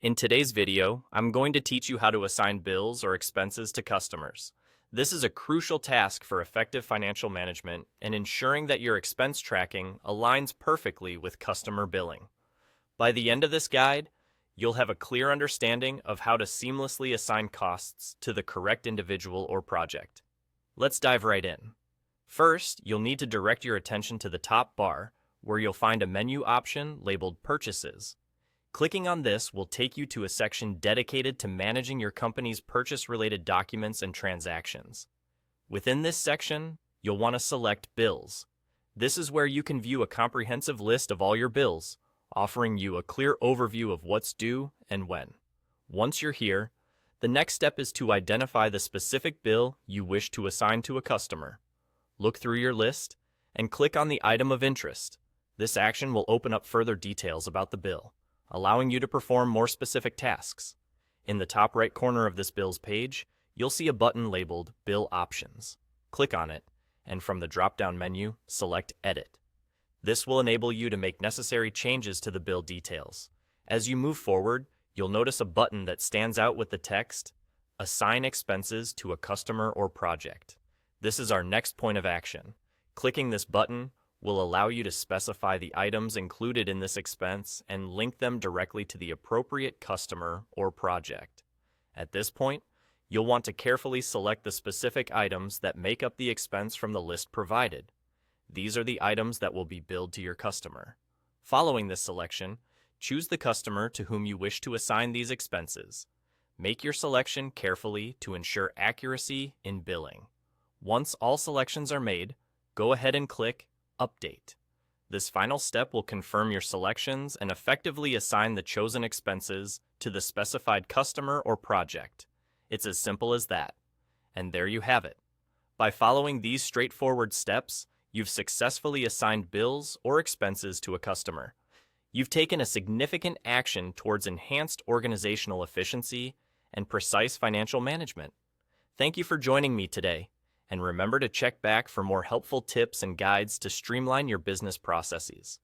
In today's video, I'm going to teach you how to assign bills or expenses to customers. This is a crucial task for effective financial management and ensuring that your expense tracking aligns perfectly with customer billing. By the end of this guide, you'll have a clear understanding of how to seamlessly assign costs to the correct individual or project. Let's dive right in. First, you'll need to direct your attention to the top bar, where you'll find a menu option labeled Purchases. Clicking on this will take you to a section dedicated to managing your company's purchase-related documents and transactions. Within this section, you'll want to select Bills. This is where you can view a comprehensive list of all your bills, offering you a clear overview of what's due and when. Once you're here, the next step is to identify the specific bill you wish to assign to a customer. Look through your list and click on the item of interest. This action will open up further details about the bill, allowing you to perform more specific tasks. In the top right corner of this bill's page, you'll see a button labeled Bill Options. Click on it, and from the drop-down menu, select Edit. This will enable you to make necessary changes to the bill details. As you move forward, you'll notice a button that stands out with the text, Assign Expenses to a Customer or Project. This is our next point of action. Clicking this button will allow you to specify the items included in this expense and link them directly to the appropriate customer or project. At this point, you'll want to carefully select the specific items that make up the expense from the list provided. These are the items that will be billed to your customer. Following this selection, choose the customer to whom you wish to assign these expenses. Make your selection carefully to ensure accuracy in billing. Once all selections are made, go ahead and click Update. This final step will confirm your selections and effectively assign the chosen expenses to the specified customer or project. It's as simple as that. And there you have it. By following these straightforward steps, you've successfully assigned bills or expenses to a customer. You've taken a significant action towards enhanced organizational efficiency and precise financial management. Thank you for joining me today. And remember to check back for more helpful tips and guides to streamline your business processes.